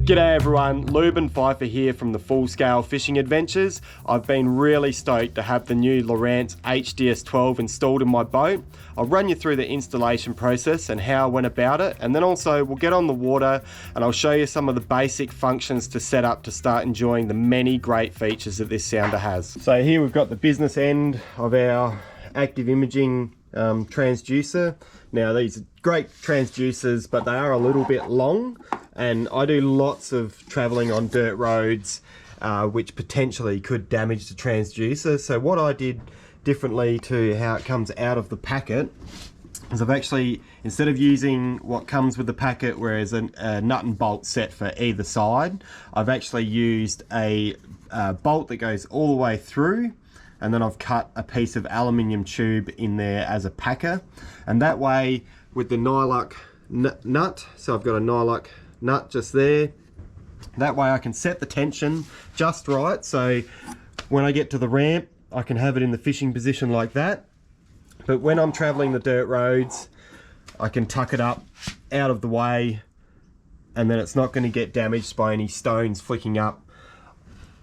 G'day everyone, Lubin Pfeiffer here from the Full Scale Fishing Adventures. I've been really stoked to have the new Lowrance HDS-Live installed in my boat. I'll run you through the installation process and how I went about it, and then also we'll get on the water and I'll show you some of the basic functions to set up to start enjoying the many great features that this sounder has. So here we've got the business end of our active imaging transducer. Now these are great transducers, but they are a little bit long, and I do lots of traveling on dirt roads which potentially could damage the transducer. So what I did differently to how it comes out of the packet is I've actually, instead of using what comes with the packet where there's a nut and bolt set for either side, I've actually used a bolt that goes all the way through, and then I've cut a piece of aluminium tube in there as a packer. And that way, with the nylock nut, so I've got a nylock nut just there, that way I can set the tension just right, so when I get to the ramp I can have it in the fishing position like that. But when I'm traveling the dirt roads, I can tuck it up out of the way, and then it's not going to get damaged by any stones flicking up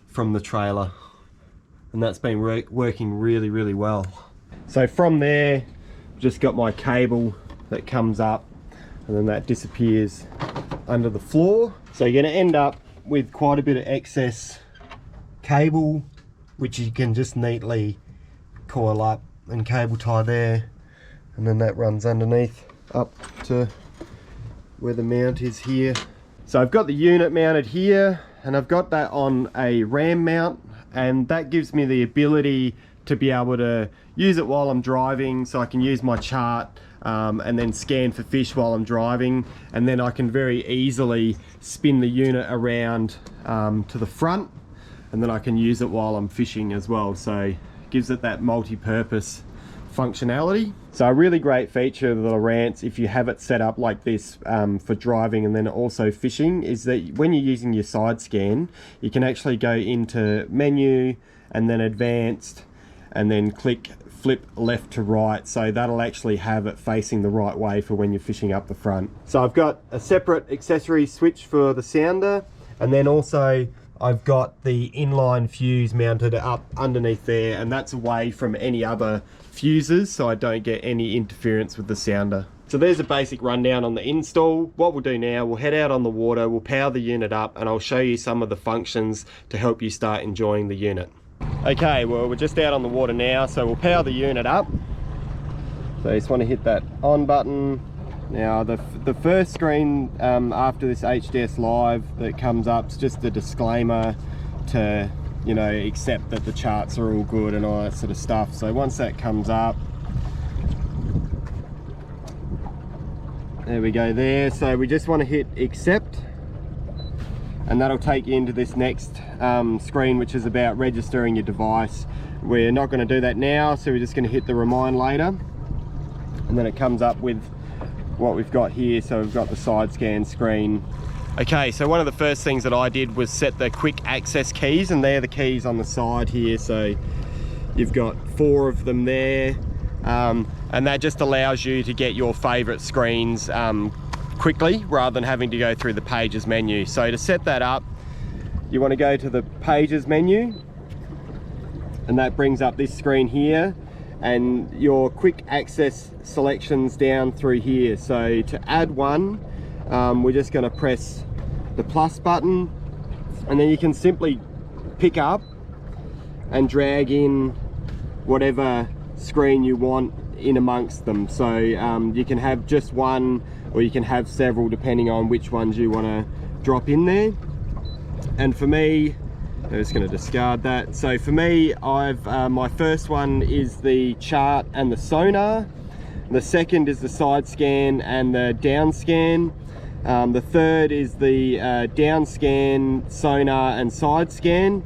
from the trailer. And that's been working really well. So from there, just got my cable that comes up, and then that disappears under the floor. So you're going to end up with quite a bit of excess cable, which you can just neatly coil up and cable tie there, and then that runs underneath up to where the mount is here. So I've got the unit mounted here, and I've got that on a ram mount, and that gives me the ability to be able to use it while I'm driving, so I can use my chart and then scan for fish while I'm driving, and then I can very easily spin the unit around to the front, and then I can use it while I'm fishing as well. So it gives it that multi-purpose functionality. So a really great feature of the Lowrance, if you have it set up like this for driving and then also fishing, is that when you're using your side scan, you can actually go into menu and then advanced, and then click flip left to right, so that'll actually have it facing the right way for when you're fishing up the front. So I've got a separate accessory switch for the sounder, and then also I've got the inline fuse mounted up underneath there, and that's away from any other fuses, so I don't get any interference with the sounder. So there's a basic rundown on the install. What we'll do now, we'll head out on the water, we'll power the unit up, and I'll show you some of the functions to help you start enjoying the unit. Okay, well we're just out on the water now, so we'll power the unit up. So you just want to hit that on button. Now the first screen after this HDS-Live that comes up is just a disclaimer to, you know, accept that the charts are all good and all that sort of stuff. So once that comes up, there we go there. So we just want to hit accept, and that'll take you into this next screen, which is about registering your device. We're not going to do that now, so we're just going to hit the remind later, and then it comes up with what we've got here. So we've got the side scan screen. Okay, so one of the first things that I did was set the quick access keys, and they're the keys on the side here. So you've got 4 of them there, and that just allows you to get your favorite screens quickly rather than having to go through the pages menu. So to set that up, you want to go to the pages menu, and that brings up this screen here, and your quick access selections down through here. So to add one, we're just going to press the plus button, and then you can simply pick up and drag in whatever screen you want in amongst them. So you can have just one, or you can have several depending on which ones you want to drop in there. And for me, I'm just going to discard that. So for me, I've my first one is the chart and the sonar. The second is the side scan and the down scan. The third is the down scan, sonar and side scan.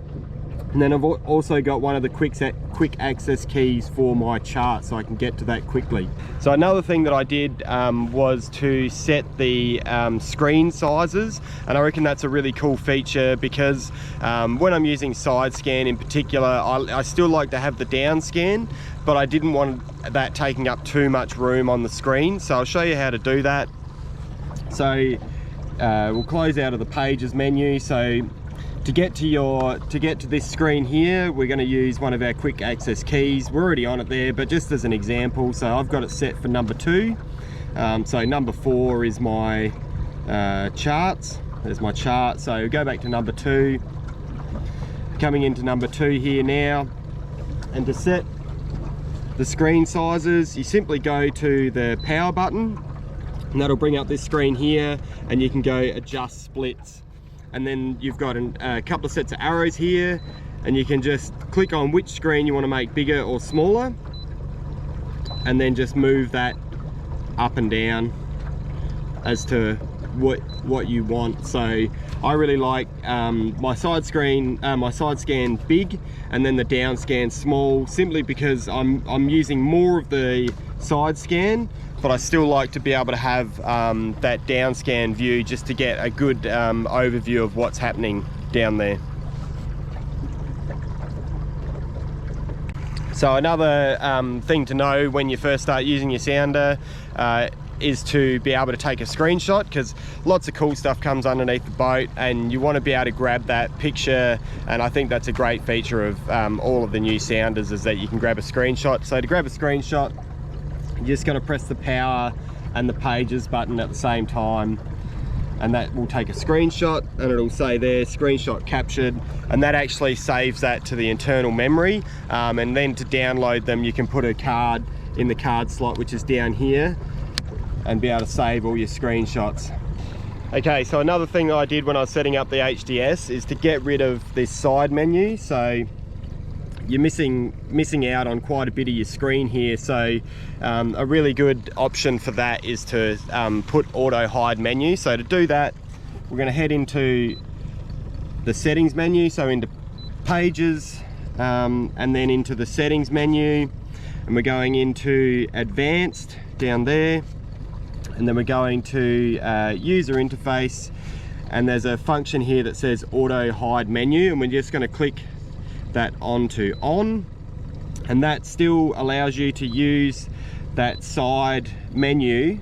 And then I've also got one of the quick access keys for my chart, so I can get to that quickly. So another thing that I did was to set the screen sizes, and I reckon that's a really cool feature because when I'm using side scan in particular, I still like to have the down scan, but I didn't want that taking up too much room on the screen. So I'll show you how to do that. So we'll close out of the pages menu. So to get to this screen here, we're going to use one of our quick access keys. We're already on it there, but just as an example, so I've got it set for number 2. So number 4 is my charts. There's my chart. So go back to number 2. Coming into number 2 here now, and to set the screen sizes, you simply go to the power button, and that'll bring up this screen here, and you can go adjust splits. And then you've got a couple of sets of arrows here, and you can just click on which screen you want to make bigger or smaller, and then just move that up and down as to what you want. So I really like my side scan big, and then the down scan small, simply because I'm using more of the side scan, but I still like to be able to have that down scan view just to get a good overview of what's happening down there. So another thing to know when you first start using your sounder is to be able to take a screenshot, because lots of cool stuff comes underneath the boat and you want to be able to grab that picture. And I think that's a great feature of all of the new sounders, is that you can grab a screenshot. So to grab a screenshot, you're just going to press the power and the pages button at the same time, and that will take a screenshot, and it'll say there screenshot captured, and that actually saves that to the internal memory. And then to download them, you can put a card in the card slot, which is down here, and be able to save all your screenshots. Okay, so another thing that I did when I was setting up the HDS is to get rid of this side menu. So you're missing out on quite a bit of your screen here. So a really good option for that is to put auto hide menu. So to do that, we're going to head into the settings menu, so into pages, and then into the settings menu, and we're going into advanced down there, and then we're going to user interface, and there's a function here that says auto hide menu, and we're just going to click that onto on, and that still allows you to use that side menu,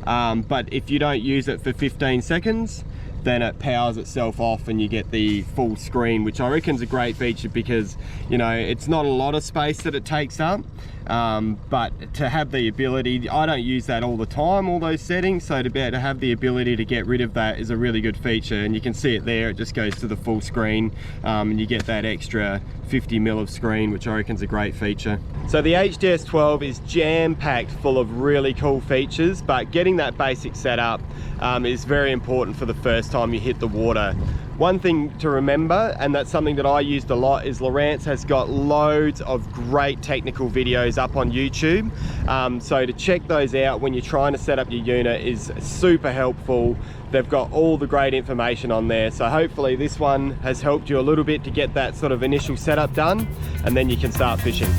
but if you don't use it for 15 seconds, then it powers itself off and you get the full screen, which I reckon is a great feature, because you know it's not a lot of space that it takes up, but to have the ability, I don't use that all the time, all those settings, so to be able to have the ability to get rid of that is a really good feature. And you can see it there, it just goes to the full screen, and you get that extra 50 mil of screen, which I reckon is a great feature. So the HDS-12 is jam-packed full of really cool features, but getting that basic setup is very important for the first time you hit the water. One thing to remember, and that's something that I used a lot, is Lowrance has got loads of great technical videos up on YouTube. So to check those out when you're trying to set up your unit is super helpful. They've got all the great information on there. So hopefully this one has helped you a little bit to get that sort of initial setup done, and then you can start fishing.